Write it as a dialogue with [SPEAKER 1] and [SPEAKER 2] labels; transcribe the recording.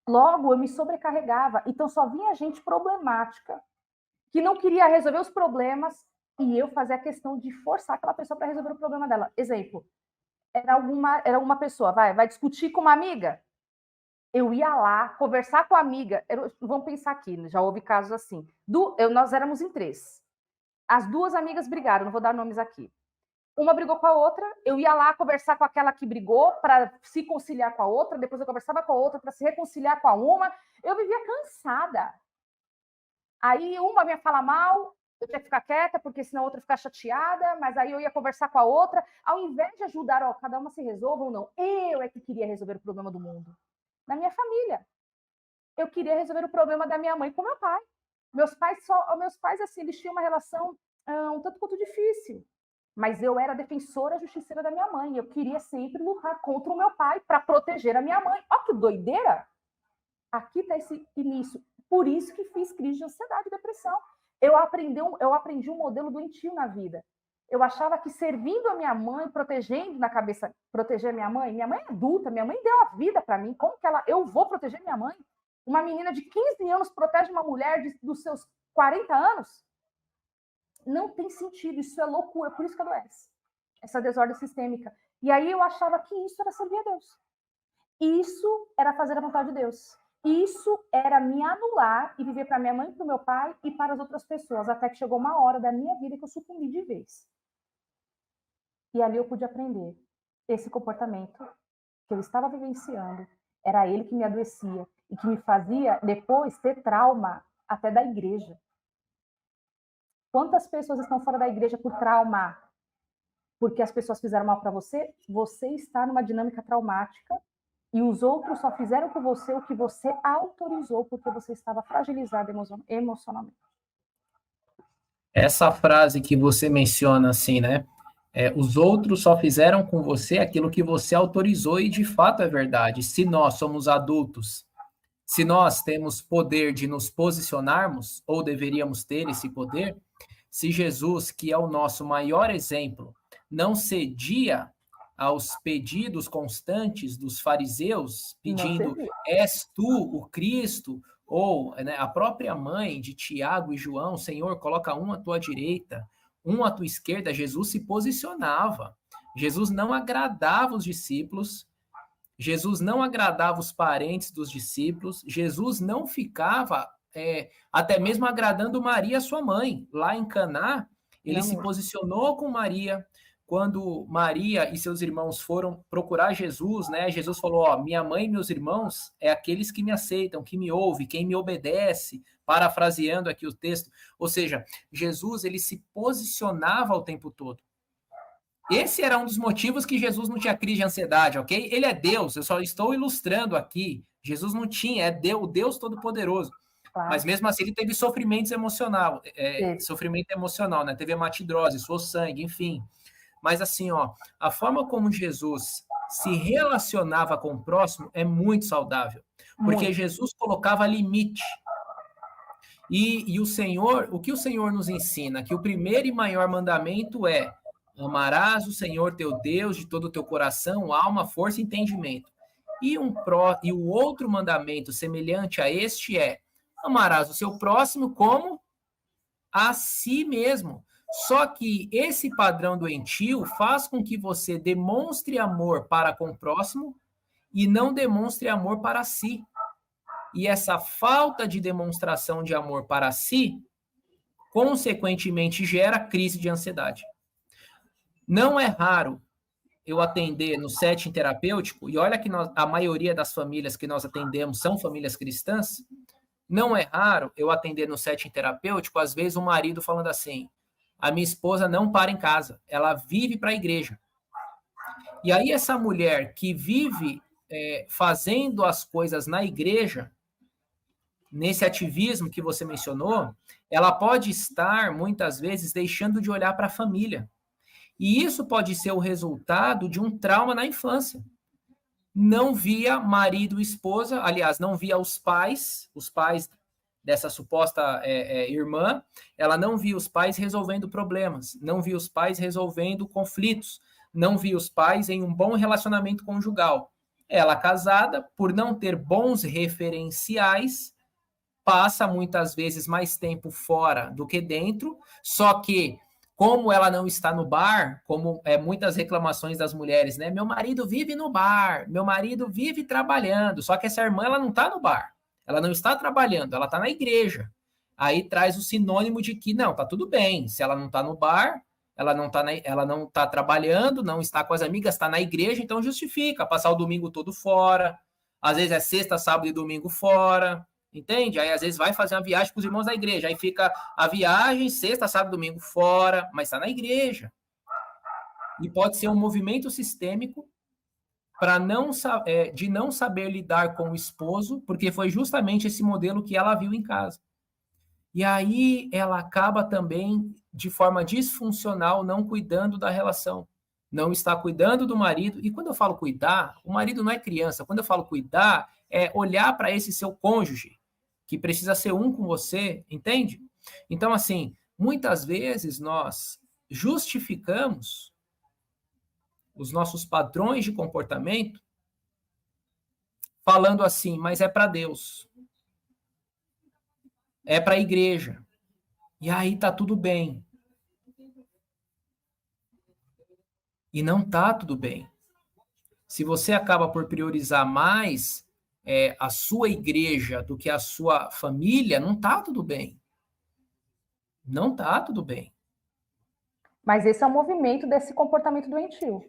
[SPEAKER 1] Logo, eu me sobrecarregava. Então, só vinha gente problemática, que não queria resolver os problemas, e eu fazia a questão de forçar aquela pessoa para resolver o problema dela. Exemplo, era uma pessoa, vai discutir com uma amiga, eu ia lá conversar com a amiga. Vamos pensar aqui, já houve casos assim. Nós éramos em 3. As 2 amigas brigaram, não vou dar nomes aqui. Uma brigou com a outra, eu ia lá conversar com aquela que brigou para se conciliar com a outra, depois eu conversava com a outra para se reconciliar com a uma. Eu vivia cansada. Aí uma ia falar mal, eu tinha que ficar quieta, porque senão a outra ia ficar chateada, mas aí eu ia conversar com a outra. Ao invés de ajudar, cada uma se resolva ou não, eu é que queria resolver o problema do mundo. Na minha família. Eu queria resolver o problema da minha mãe com meu pai. Meus pais assim, eles tinham uma relação um tanto quanto difícil. Mas eu era defensora justiceira da minha mãe. Eu queria sempre lutar contra o meu pai para proteger a minha mãe. Olha que doideira! Aqui está esse início. Por isso que fiz crise de ansiedade e depressão. Eu aprendi um modelo doentio na vida. Eu achava que servindo a minha mãe, protegendo na cabeça, proteger minha mãe é adulta, minha mãe deu a vida para mim. Como que eu vou proteger minha mãe? Uma menina de 15 anos protege uma mulher dos seus 40 anos? Não tem sentido, isso é loucura, por isso que adoece. Essa desordem sistêmica. E aí eu achava que isso era servir a Deus. Isso era fazer a vontade de Deus. Isso era me anular e viver para minha mãe, para o meu pai e para as outras pessoas. Até que chegou uma hora da minha vida que eu sucumbi de vez. E ali eu pude aprender. Esse comportamento que eu estava vivenciando, era ele que me adoecia e que me fazia depois ter trauma até da igreja. Quantas pessoas estão fora da igreja por trauma? Porque as pessoas fizeram mal para você? Você está numa dinâmica traumática e os outros só fizeram com você o que você autorizou porque você estava fragilizado emocionalmente.
[SPEAKER 2] Essa frase que você menciona assim, né? Os outros só fizeram com você aquilo que você autorizou e de fato é verdade. Se nós somos adultos, se nós temos poder de nos posicionarmos, ou deveríamos ter esse poder, se Jesus, que é o nosso maior exemplo, não cedia aos pedidos constantes dos fariseus, pedindo, és tu o Cristo, ou né, a própria mãe de Tiago e João, Senhor, coloca um à tua direita, um à tua esquerda, Jesus se posicionava. Jesus não agradava os discípulos, Jesus não agradava os parentes dos discípulos, Jesus não ficava até mesmo agradando Maria, sua mãe. Lá em Caná, ele se posicionou com Maria. Quando Maria e seus irmãos foram procurar Jesus, né? Jesus falou: ó, minha mãe e meus irmãos é aqueles que me aceitam, que me ouvem, quem me obedece, parafraseando aqui o texto. Ou seja, Jesus, ele se posicionava o tempo todo. Esse era um dos motivos que Jesus não tinha crise de ansiedade, ok? Ele é Deus, eu só estou ilustrando aqui. Jesus não tinha, o Deus Todo-Poderoso. Claro. Mas mesmo assim ele teve sofrimento emocional, né? Teve hematidrose, suou sangue, enfim. Mas assim, ó, a forma como Jesus se relacionava com o próximo é muito saudável. Porque Jesus colocava limite. E o Senhor, o que o Senhor nos ensina? Que o primeiro e maior mandamento é: amarás o Senhor teu Deus de todo o teu coração, alma, força e entendimento. E o outro mandamento semelhante a este é: amarás o seu próximo como a si mesmo. Só que esse padrão doentio faz com que você demonstre amor para com o próximo e não demonstre amor para si. E essa falta de demonstração de amor para si, consequentemente, gera crise de ansiedade. Não é raro eu atender no setting terapêutico, e olha que a maioria das famílias que nós atendemos são famílias cristãs, não é raro eu atender no setting terapêutico, às vezes o marido falando assim: a minha esposa não para em casa, ela vive para a igreja. E aí essa mulher que vive fazendo as coisas na igreja, nesse ativismo que você mencionou, ela pode estar, muitas vezes, deixando de olhar para a família. E isso pode ser o resultado de um trauma na infância. Não via marido e esposa, aliás, não via os pais dessa suposta irmã, ela não via os pais resolvendo problemas, não via os pais resolvendo conflitos, não via os pais em um bom relacionamento conjugal. Ela casada, por não ter bons referenciais, passa muitas vezes mais tempo fora do que dentro, só que como ela não está no bar, como muitas reclamações das mulheres, né? Meu marido vive no bar, meu marido vive trabalhando, só que essa irmã ela não está no bar, ela não está trabalhando, ela está na igreja. Aí traz o sinônimo de que não, tá tudo bem, se ela não está no bar, ela não tá trabalhando, não está com as amigas, está na igreja, então justifica passar o domingo todo fora, às vezes é sexta, sábado e domingo fora, entende? Aí às vezes vai fazer uma viagem com os irmãos da igreja, aí fica a viagem, sexta, sábado, domingo fora, mas está na igreja. E pode ser um movimento sistêmico para de não saber lidar com o esposo, porque foi justamente esse modelo que ela viu em casa. E aí ela acaba também, de forma disfuncional, não cuidando da relação. Não está cuidando do marido. E quando eu falo cuidar, o marido não é criança. Quando eu falo cuidar, é olhar para esse seu cônjuge, que precisa ser um com você, entende? Então, assim, muitas vezes nós justificamos os nossos padrões de comportamento falando assim, mas é para Deus, é para a igreja. E aí tá tudo bem. E não tá tudo bem. Se você acaba por priorizar mais a sua igreja do que a sua família, não tá tudo bem. Não tá tudo bem.
[SPEAKER 1] Mas esse é o movimento desse comportamento doentio.